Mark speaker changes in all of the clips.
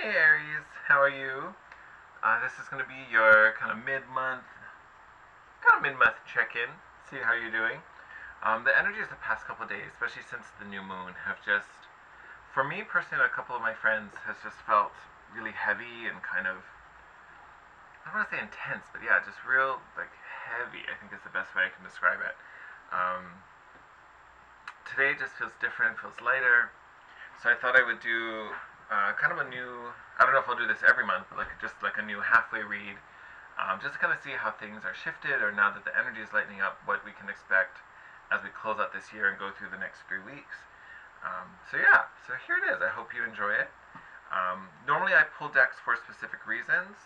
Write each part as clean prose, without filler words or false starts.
Speaker 1: Hey Aries, how are you? This is going to be your kind of mid-month check-in. See how you're doing. The energies the past couple of days, especially since the new moon, have just, for me personally, and a couple of my friends, has just felt really heavy and kind of, I don't want to say intense, but yeah, just real like heavy. I think is the best way I can describe it. Um, Today just feels different, feels lighter. So I thought I would do kind of a new. I don't know if I'll do this every month, but like just like a new halfway read, just to kind of see how things are shifted, or now that the energy is lightening up, what we can expect as we close out this year and go through the next 3 weeks. So yeah, so here it is. I hope you enjoy it. Normally I pull decks for specific reasons.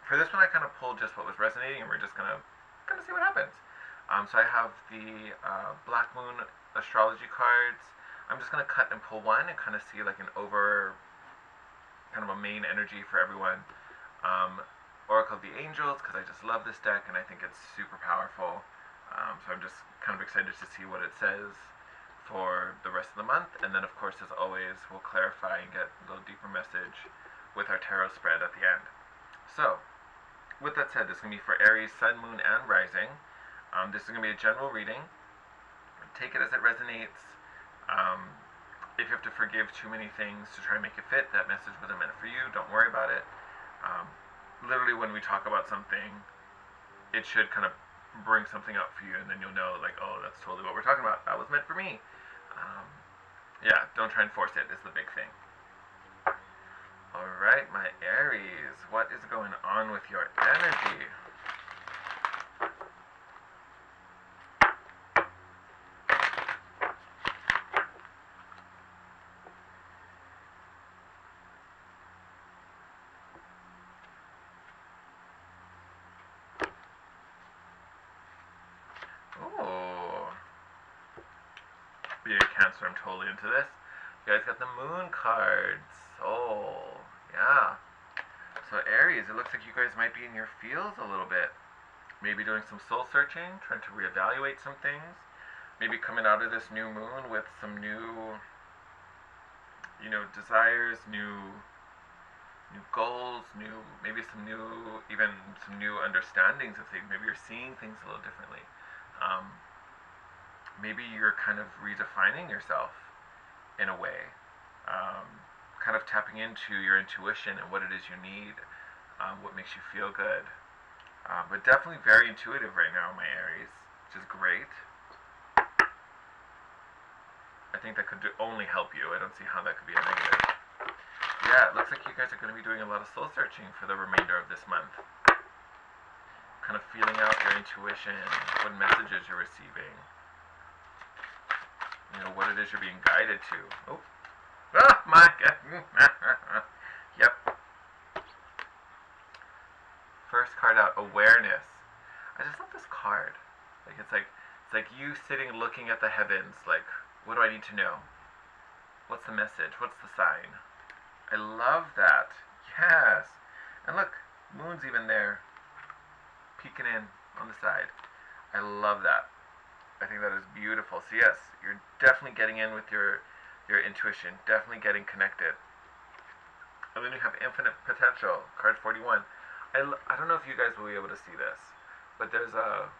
Speaker 1: For this one, I kind of pulled just what was resonating, and we're just gonna kind of see what happens. So I have the Black Moon astrology cards. I'm just gonna cut and pull one and kind of see like an over, kind of a main energy for everyone. Um, Oracle of the Angels, because I just love this deck and I think it's super powerful. So I'm just kind of excited to see what it says for the rest of the month. And then, of course, as always, we'll clarify and get a little deeper message with our tarot spread at the end. So, with that said, this is going to be for Aries, Sun, Moon, and Rising. This is going to be a general reading. Take it as it resonates. If you have to forgive too many things to try and make it fit, that message wasn't meant for you. Don't worry about it. Literally, when we talk about something, it should kind of bring something up for you, and then you'll know, like, oh, that's totally what we're talking about. That was meant for me. Um, yeah, don't try and force it, is the big thing. Alright, my Aries, what is going on with your energy? Ooh. Being a Cancer, I'm totally into this. You guys got the Moon cards. Oh, yeah. So Aries, it looks like you guys might be in your feels a little bit. Maybe doing some soul searching, trying to reevaluate some things. Maybe coming out of this new moon with some new, desires, new goals, maybe some new understandings of things. Maybe you're seeing things a little differently. Maybe you're kind of redefining yourself in a way, kind of tapping into your intuition and what it is you need, what makes you feel good. But definitely very intuitive right now, my Aries, which is great. I think that could only help you. I don't see how that could be a negative. Yeah, it looks like you guys are going to be doing a lot of soul searching for the remainder of this month. Kind of feeling out your intuition, what messages you're receiving, what it is you're being guided to. Oh, my God. Yep. First card out, awareness. I just love this card. It's like you sitting looking at the heavens, like, what do I need to know? What's the message? What's the sign? I love that. Yes. And look, moon's even there, peeking in on the side. I love that. I think that is beautiful. So yes, you're definitely getting in with your intuition, definitely getting connected. And then you have infinite potential, card 41. I don't know if you guys will be able to see this, but there's a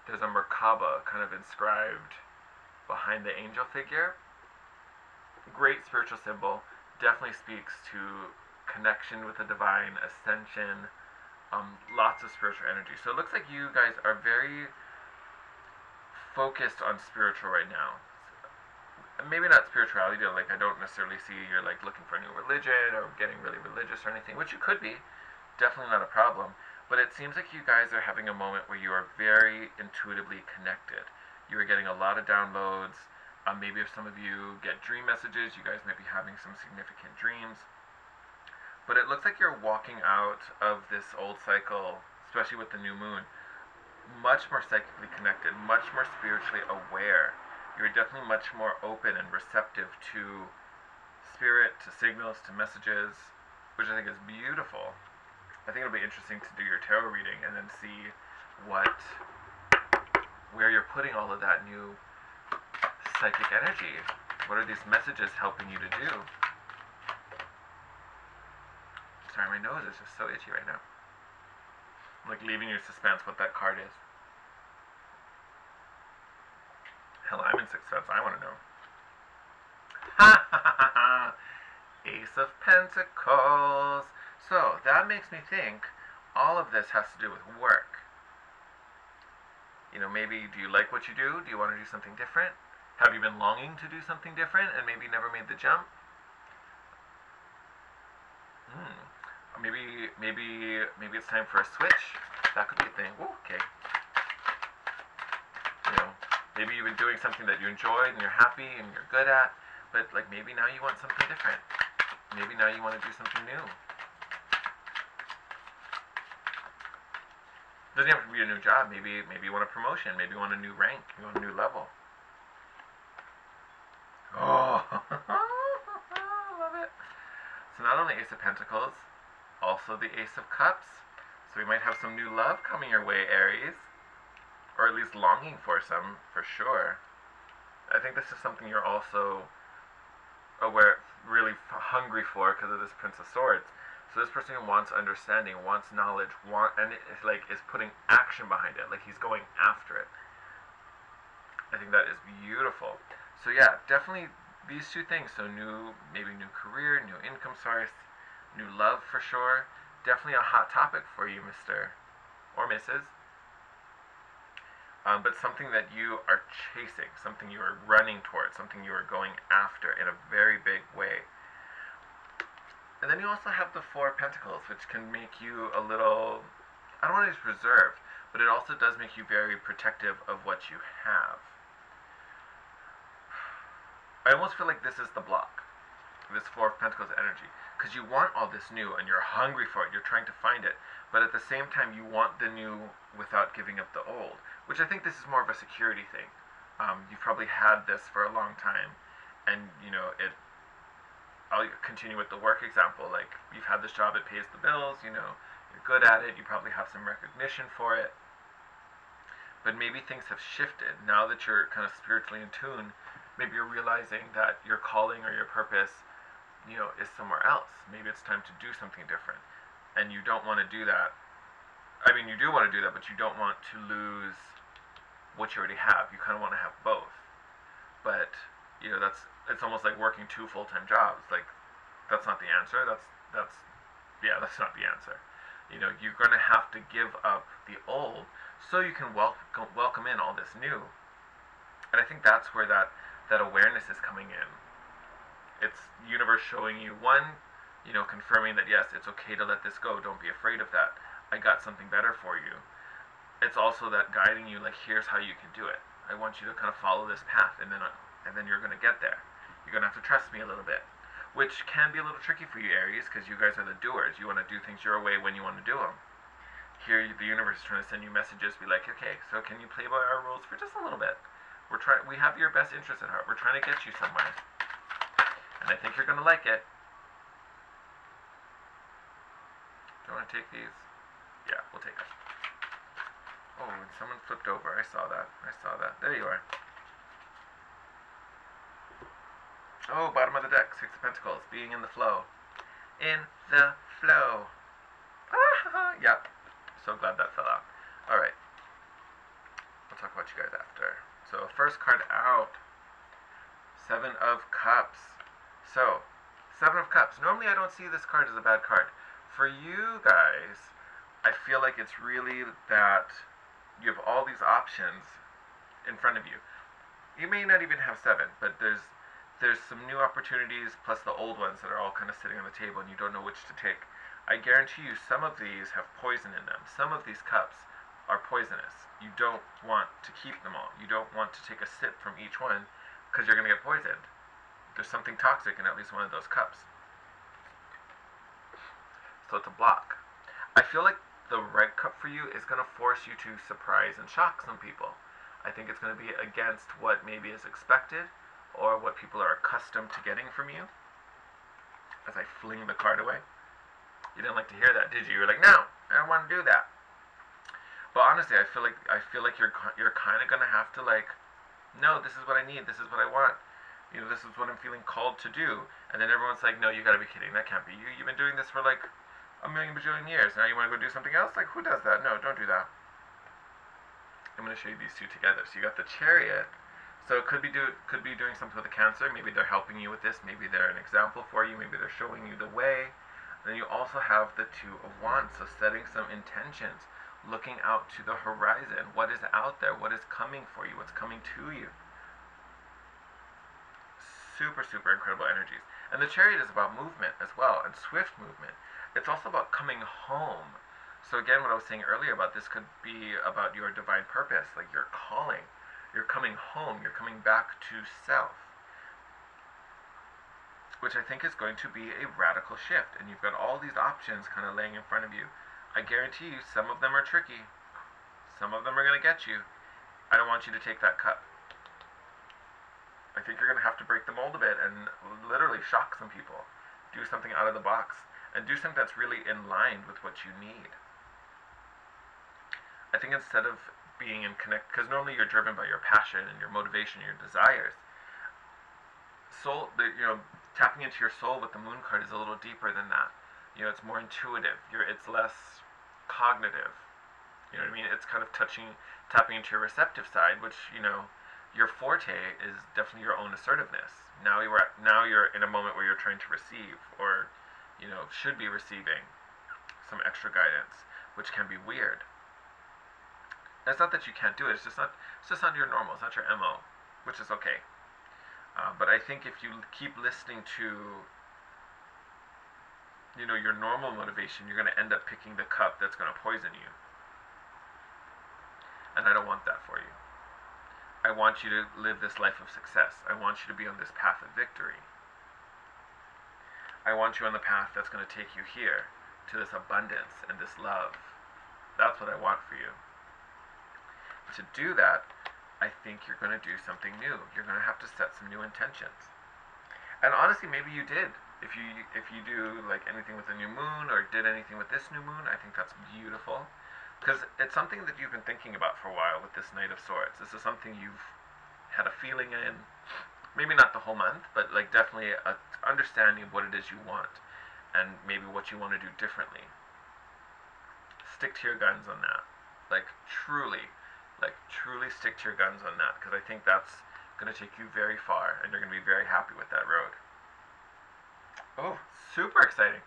Speaker 1: Merkaba kind of inscribed behind the angel figure. Great spiritual symbol. Definitely speaks to connection with the divine, ascension, lots of spiritual energy. So it looks like you guys are very focused on spiritual right now. Maybe not spirituality, like I don't necessarily see you're like looking for a new religion or getting really religious or anything, which you could be. Definitely not a problem. But it seems like you guys are having a moment where you are very intuitively connected. You are getting a lot of downloads. Maybe if some of you get dream messages, you guys might be having some significant dreams. But it looks like you're walking out of this old cycle, especially with the new moon, much more psychically connected, much more spiritually aware. You're definitely much more open and receptive to spirit, to signals, to messages, which I think is beautiful. I think it'll be interesting to do your tarot reading and then see where you're putting all of that new psychic energy. What are these messages helping you to do? my nose is just so itchy right now. I'm like leaving you in suspense what that card is. Hell, I'm in suspense. I want to know. Ha ha ha ha! Ace of Pentacles. So that makes me think all of this has to do with work. You know, maybe do you like what you do? Do you want to do something different? Have you been longing to do something different and maybe never made the jump? Maybe it's time for a switch. That could be a thing. Ooh, okay. You know, maybe you've been doing something that you enjoyed and you're happy and you're good at, but like maybe now you want something different. Maybe now you want to do something new. Doesn't have to be a new job. Maybe you want a promotion. Maybe you want a new rank. You want a new level. Oh, love it. So not only Ace of Pentacles, also the Ace of Cups. So we might have some new love coming your way, Aries. Or at least longing for some, for sure. I think this is something you're also aware, really hungry for because of this Prince of Swords. So this person wants understanding, wants knowledge, and it's like is putting action behind it, like he's going after it. I think that is beautiful. So yeah, definitely these two things. So maybe new career, new income source, new love for sure. Definitely a hot topic for you, Mr. or Mrs. But something that you are chasing, something you are running towards, something you are going after in a very big way. And then you also have the Four of Pentacles, which can make you a little, I don't want to use reserved, but it also does make you very protective of what you have. I almost feel like this is the block, this Four of Pentacles energy, because you want all this new and you're hungry for it, you're trying to find it, but at the same time you want the new without giving up the old, which I think this is more of a security thing. You've probably had this for a long time, and you know, I'll continue with the work example, like you've had this job, it pays the bills, you know, you're good at it, you probably have some recognition for it, but maybe things have shifted. Now that you're kind of spiritually in tune, maybe you're realizing that your calling or your purpose, you know, is somewhere else. Maybe it's time to do something different, and you don't want to do that. I mean, you do want to do that, but you don't want to lose what you already have. You kind of want to have both, but you know, it's almost like working two full-time jobs. Like, that's not the answer. That's not the answer. You know, you're going to have to give up the old so you can welcome in all this new. And I think that's where that awareness is coming in. It's the universe showing you, one, you know, confirming that yes, it's okay to let this go. Don't be afraid of that. I got something better for you. It's also that guiding you, like, here's how you can do it. I want you to kind of follow this path, and then you're going to get there. You're going to have to trust me a little bit, which can be a little tricky for you, Aries, because you guys are the doers. You want to do things your way when you want to do them. Here, the universe is trying to send you messages, be like, okay, so can you play by our rules for just a little bit? We have your best interest at heart. We're trying to get you somewhere, and I think you're going to like it. Do you want to take these? Yeah, we'll take them. Oh, and someone flipped over. I saw that. There you are. Oh, bottom of the deck, Six of Pentacles, being in the flow. In the flow. Ah, yep. So glad that fell out. Alright. We'll talk about you guys after. So, first card out. Seven of Cups. So, Seven of Cups. Normally I don't see this card as a bad card. For you guys, I feel like it's really that you have all these options in front of you. You may not even have seven, but there's some new opportunities plus the old ones that are all kind of sitting on the table and you don't know which to take. I guarantee you some of these have poison in them. Some of these cups are poisonous. You don't want to keep them all. You don't want to take a sip from each one because you're going to get poisoned. There's something toxic in at least one of those cups. So it's a block. I feel like the right cup for you is going to force you to surprise and shock some people. I think it's going to be against what maybe is expected or what people are accustomed to getting from you. As I fling the card away. You didn't like to hear that, did you? You were like, no, I don't want to do that. But honestly, I feel like you're kind of going to have to, like, no, this is what I need, this is what I want. You know, this is what I'm feeling called to do. And then everyone's like, no, you got to be kidding, that can't be you. You've been doing this for like a million bajillion years. Now you want to go do something else? Like, who does that? No, don't do that. I'm going to show you these two together. So you got the Chariot. So it could be doing something with the Cancer. Maybe they're helping you with this. Maybe they're an example for you. Maybe they're showing you the way. And then you also have the Two of Wands. So setting some intentions, looking out to the horizon. What is out there? What is coming for you? What's coming to you? Super, super incredible energies. And the Chariot is about movement as well, and swift movement. It's also about coming home. So again, what I was saying earlier about this could be about your divine purpose, like your calling. You're coming home, you're coming back to self, which I think is going to be a radical shift. And you've got all these options kind of laying in front of you. I guarantee you some of them are tricky. Some of them are going to get you. I don't want you to take that cut. I think you're going to have to break the mold a bit and literally shock some people. Do something out of the box. And do something that's really in line with what you need. I think instead of being in connect, because normally you're driven by your passion and your motivation, your desires. Tapping into your soul with the Moon card is a little deeper than that. It's more intuitive. It's less cognitive. You know what I mean? It's kind of tapping into your receptive side, which your forte is definitely your own assertiveness. Now you're in a moment where you're trying to receive, or should be receiving some extra guidance, which can be weird. And it's not that you can't do it. It's just not your normal. It's not your MO, which is okay. But I think if you keep listening to your normal motivation, you're going to end up picking the cup that's going to poison you. And I don't want that for you. I want you to live this life of success. I want you to be on this path of victory. I want you on the path that's going to take you here, to this abundance and this love. That's what I want for you. To do that, I think you're going to do something new. You're going to have to set some new intentions. And honestly, maybe you did. If you do like anything with the new moon, or did anything with this new moon, I think that's beautiful. Because it's something that you've been thinking about for a while with this Knight of Swords. This is something you've had a feeling in. Maybe not the whole month, but like definitely a understanding of what it is you want, and maybe what you want to do differently. Stick to your guns on that. Like truly stick to your guns on that, because I think that's going to take you very far, and you're going to be very happy with that road. Oh, super exciting.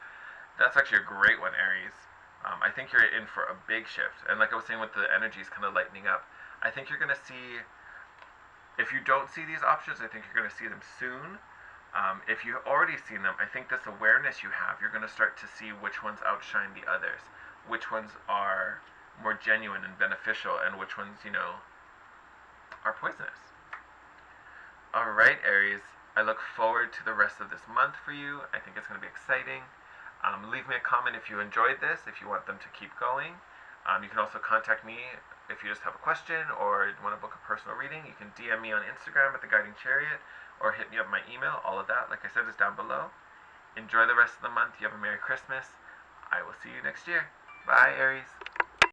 Speaker 1: That's actually a great one, Aries. I think you're in for a big shift. And like I was saying with the energies kind of lightening up, I think you're going to see, if you don't see these options, I think you're going to see them soon. If you've already seen them, I think this awareness you have, you're going to start to see which ones outshine the others, which ones are more genuine and beneficial, and which ones, are poisonous. Alright, Aries, I look forward to the rest of this month for you. I think it's going to be exciting. Leave me a comment if you enjoyed this, if you want them to keep going. You can also contact me if you just have a question or want to book a personal reading. You can DM me on Instagram at The Guiding Chariot, or hit me up my email. All of that, like I said, is down below. Enjoy the rest of the month. You have a Merry Christmas. I will see you next year. Bye, Aries.